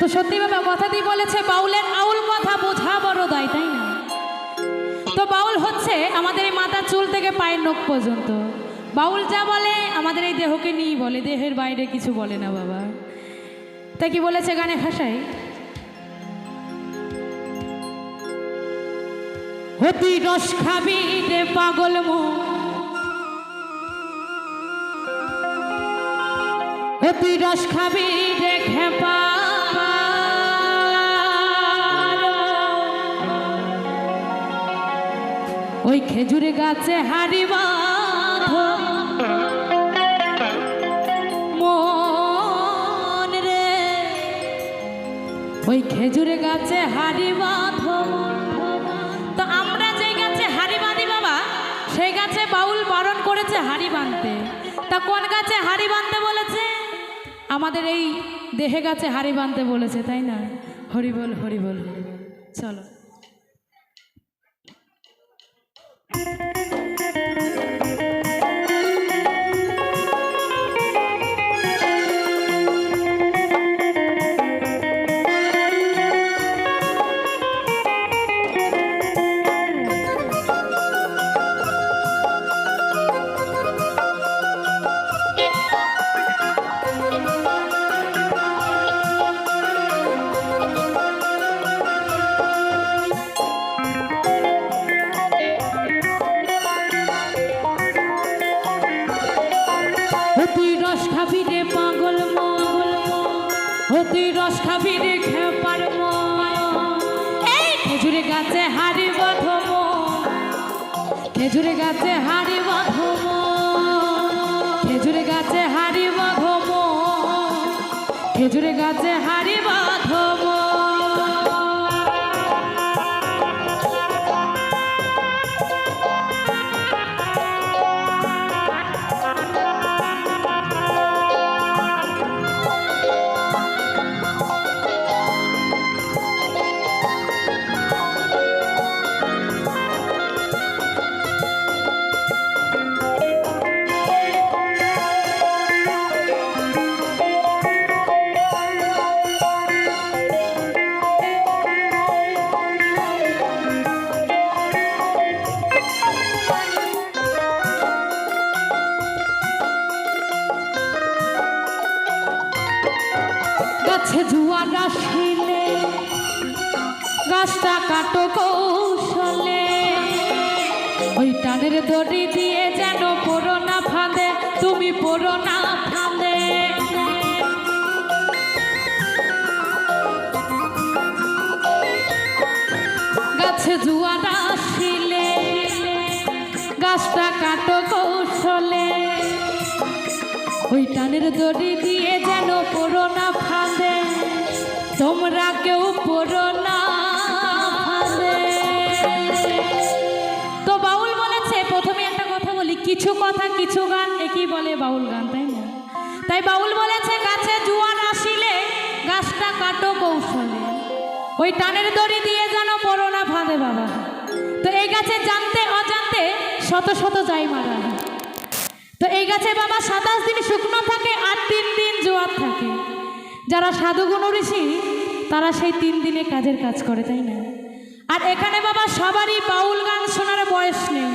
তো সত্যি বাবা কথা দিয়ে বলেছে বাউলের আউল কথা বোঝা বড় দায়, তাই না? তো বাউল হচ্ছে আমাদের এই মাথার চুল থেকে পায়ের নখ পর্যন্ত। বাউল যা বলে আমাদের এই দেহকে নিয়েই বলে, দেহের বাইরে কিছু বলে না বাবা। তাই কি বলেছে গানে ভাষায়, তুই রস খাবি রে পাগল মো, তুই রস খাবি রে খেপা, ওই খেজুর গাছে হাড়ি বাঁধো মন রে, ওই খেজুর গাছে হাড়ি বাঁধো। তো আমরা যে গাছে হাড়ি বাঁধি বাবা, সেই গাছে বাউল বারণ করেছে হাড়ি বাঁধতে। তা কোন গাছে হাড়ি বাঁধতে বলেছে? আমাদের এই দেহে গাছে হাড়ি বাঁধতে বলেছে, তাই না? হরি বল হরি বল হরি বল। চলো তুই রস খাবি রে পাগল মন, তুই রস খাবি রে খেপার মন, এই খেজুরে গাছে হাড়ি বাঁধো মন, খেজুরে গাছে হাড়ি বাঁধো মন, খেজুরে গাছে হাড়ি বাঁধো মন, খেজুরে গাছে হাড়ি বাঁধো মন। গাছে জুয়ার আসিলে গাছটা কাটো কৌশলে, ওই টানের দড়ি দিয়ে যেন পড়ো না ফাঁদে, তুমি পড়ো না ফাঁদে। গাছে জুয়ার আসিলে গাছটা কাটো কৌশলে, ওই টানের দড়ি দিয়ে যেন পড়ো না ফাঁদে, তোমরা কেউ পড়ো না ফাঁদে। তো বাউল বলেছে, প্রথমে একটা কথা বলি, কিছু কথা কিছু গান একই বলে বাউল গান, তাই না? তাই বাউল বলেছে গাছে জুয়ার আসিলে গাছটা কাটো কৌশলে, ওই টানের দড়ি দিয়ে যেন পড়ো না ফাঁদে বাবা। তো এই গাছে জানতে অজান্তে শত শত যাই মারা। তো এই গাছে বাবা 27 দিন শুকনো থাকে আর 3 দিন জোয়ার থাকে। যারা সাধু গুণ ঋষি তারা সেই 3 দিনে কাজের কাজ করে, তাই না? আর এখানে বাবা সবারই বাউল গান শোনার বয়স নেই।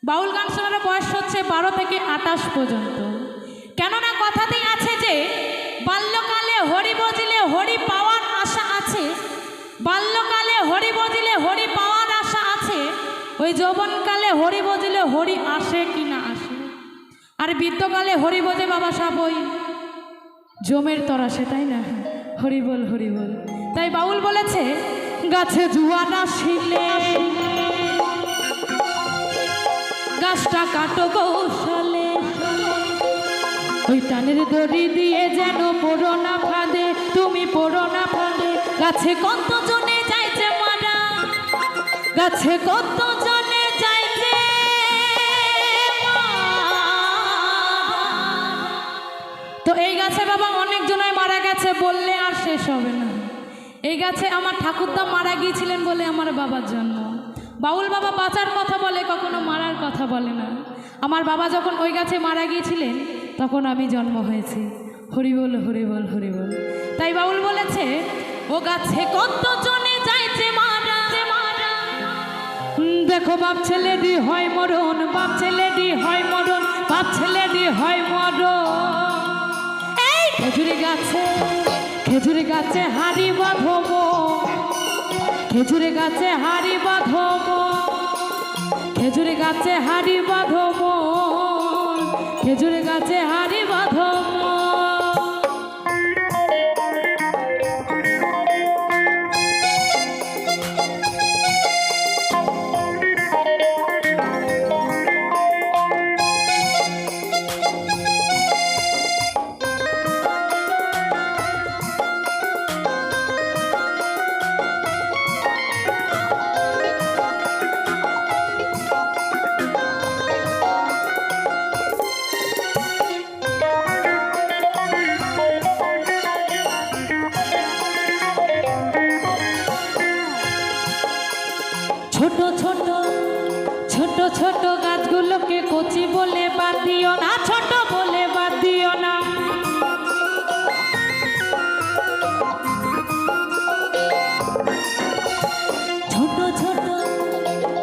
বাউল গান শোনার বয়স হচ্ছে 12 থেকে 28 পর্যন্ত। কেননা কথাতেই আছে যে বাল্যকালে হরি বজিলে হরি পাওয়ার আশা আছে, বাল্যকালে হরি বজিলে হরি পাওয়ার আশা আছে, ওই যৌবনকালে হরি বজিলে হরি আসে কি না আসে। আর বৃদ্ধকালে হরি বোঝে বাবা সব ওই জমের তরাসে, তাই না? হরি বল হরি বল। তাই বাউল বলেছে গাছে জুয়ার আসিলে গাছটা কাটো কৌশলে, ওই টানের দড়ি দিয়ে যেন পড়ো না ফাঁদে, তুমি পড়ো না ফাঁদে। গাছে কত জনে যাইছে মারা, গাছে কত জনে যাইছে, তো এই গাছে বাবা অনেক জনাই মারা গেছে বললে আর শেষ হবে না। এই গাছে আমার ঠাকুরদা মারা গিয়েছিলেন বলে আমার বাবার জন্ম। বাউল বাবা বাঁচার কথা বলে, কখনো মারার কথা বলে না। আমার বাবা যখন ওই গাছে মারা গিয়েছিলেন তখন আমি জন্ম হয়েছি। হরি বল হরি বল হরি বল। তাই বাউল বলেছে ও গাছে কত জনে যাইছে মারা মারা, দেখো বাপ ছেলেরই হয় মরণ, বাপ ছেলেরই হয় মরণ, বাপ ছেলেরই হয় মরণ। এই খেজুরি গাছে হাড়ি বাঁধব, খেজুরি গাছে হাড়ি বাঁধব, খেজুরি গাছে হাড়ি বাঁধব, খেজুরি গাছে হাড়ি বাঁধব। ছোট ছোট ছোট ছোট গাছগুলোকে কচি বলে বাদ দিও না, ছোট বলে বাদ দিও না। ছোট ছোট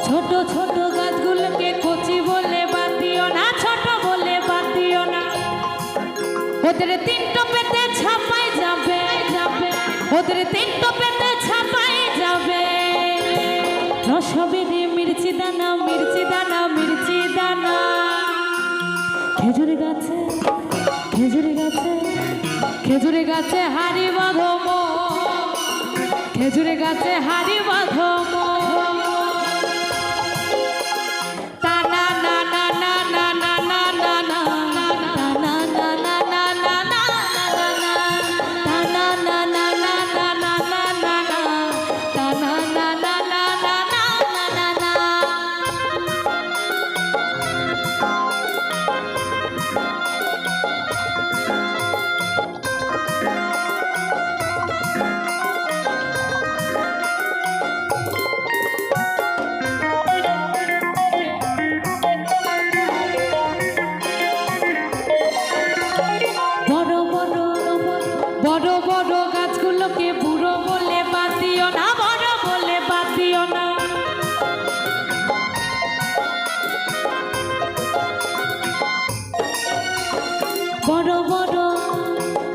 ছোট ছোট গাছগুলোকে কচি বলে বাদ দিও না, ছোট বলে বাদ দিও না। ওদের তিনটো পেতে ছাপাই যাবে যাবে, ওদের তিনটো পেতে ছাপাই যাবে। রসবেরে মির্চি দানা মির্চি দানা মির্চি দানা। খেজুরি গাছে খেজুরি গাছে খেজুরি গাছে হাড়ি বাঁধব, খেজুরি গাছে হাড়ি বাঁধব। বড় বড় গাছগুলোকে বুড়ো বলে বাদ দিও না, বড় বলে বাদ দিও না। বড় বড়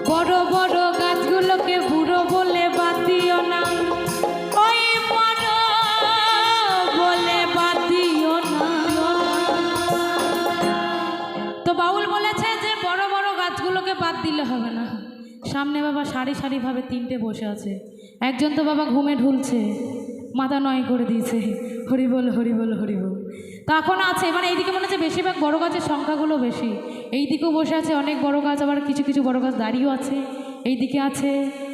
বড় বড় গাছগুলোকে বুড়ো বলে বাদ দিও না, ওই বড় বলে বাদ দিও না। তো বাউল বলেছে যে বড় বড় গাছগুলোকে বাদ দিলে হবে না। সামনে বাবা সারি সারিভাবে তিনটে বসে আছে, একজন তো বাবা ঘুমে ঢুলছে, মাথা নয় করে দিয়েছে। হরি বল হরি বল হরি বল। তো এখন আছে মানে এইদিকে মনে হচ্ছে বেশিরভাগ বড় গাছের সংখ্যাগুলো বেশি, এই দিকেও বসে আছে অনেক বড় গাছ, আবার কিছু কিছু বড় গাছ দাঁড়িয়েও আছে, এই দিকে আছে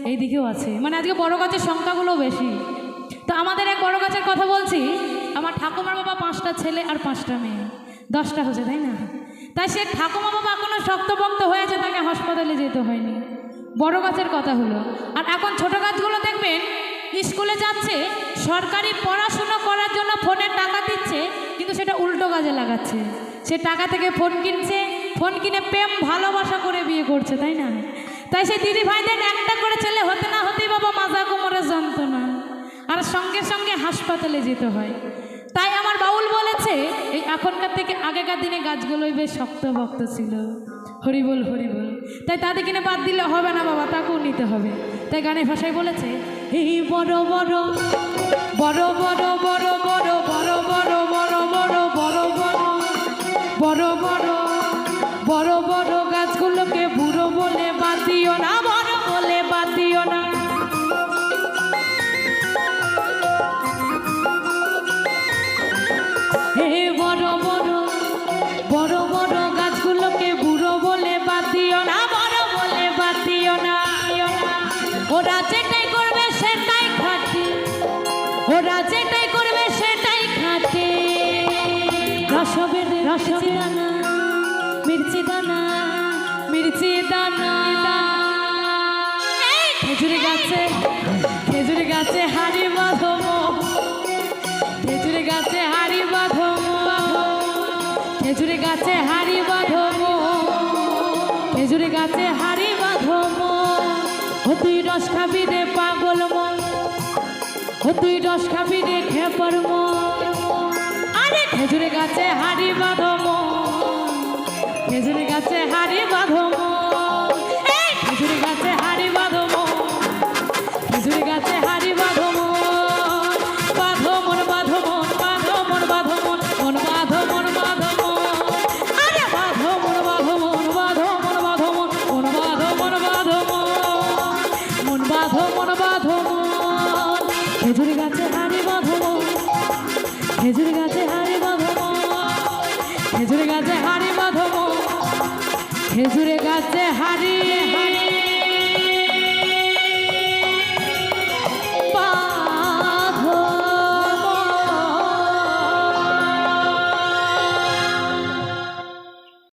এই দিকেও আছে, মানে আজকে বড় গাছের সংখ্যাগুলো বেশি। তো আমাদের এক বড় গাছের কথা বলছি, আমার ঠাকুমার বাবা 5টা ছেলে আর 5টা মেয়ে, 10টা হচ্ছে তাই না। তাই সে ঠাকুমা বাবা এখনো শক্তপোক্ত হয়েছে, তাকে হাসপাতালে যেতে হয়নি। বড় গাছের কথা হলো। আর এখন ছোট গাছগুলো দেখবেন স্কুলে যাচ্ছে, সরকারি পড়াশুনো করার জন্য ফোনে টাকা দিচ্ছে, কিন্তু সেটা উল্টো কাজে লাগাচ্ছে। সে টাকা থেকে ফোন কিনছে, ফোন কিনে প্রেম ভালোবাসা করে বিয়ে করছে তাই না। তাই সেই দিদি ভাইদের একটা করে ছেলে হতে না হতেই বাবা মাজা কোমরের যন্ত্রণা, আর সঙ্গে সঙ্গে হাসপাতালে যেতে হয়। তাই আমার বাউল বলেছে এই এখনকার থেকে আগেকার দিনে গাছগুলোই বেশ শক্তভক্ত ছিল। হরি বল হরি বল। তাই তাদের কিনে বাদ দিলে হবে না বাবা, তাকেও নিতে হবে। তাই গানের ভাষায় বলেছে এই বড় বড় বড় বড় বড় বড় বড় বড় বড় বড় বড় বড় বড় বড় বড় বড় গাছগুলোকে বুড়ো বলে বাদ দিও না, বড় বলে বাদ দিও না। হে বড় বড় বড় বড় গাছগুলোকে বুড়ো বলে বাদ দিও না, বড় বলে বাদ দিও না। ওরা যেটাই করবে সেটাই খাটে, ওরা যেটাই করবে সেটাই খাটে। রসবের রসি দানা মির্চি দানা মির্চি দানা। খেজুরি গাছে হাড়ি বাঁধব, খেজুরি গাছে হাড়ি বাঁধব, খেজুরি গাছে হাড়ি বাঁধব, খেজুরি গাছে হাড়ি বাঁধব। তুই রস খাবি রে পাগল মন, ও তুই রস খাবি রে খেপর মন। আরে খেজুর গাছে হাড়ি বাঁধো মন, খেজুর গাছে হাড়ি বাঁধো মন, এই খেজুর গাছে হাড়ি বাঁধো মন, খেজুর গাছে হাড়ি বাঁধো মন। বাঁধো মন বাঁধো মন, বাঁধো মন বাঁধো মন, মন বাঁধো মন বাঁধো মন। আরে বাঁধো মন বাঁধো মন, বাঁধো মন বাঁধো মন, মন বাঁধো মন বাঁধো মন, মন বাঁধো মন বাঁধো মন। খেজুর গাছে হাড়ি বাঁধো মন, খেজুর গাছে হাড়ি বাঁধো মন, খেজুর গাছে হাড়ি বাঁধো মন, খেজুর গাছে হাড়ি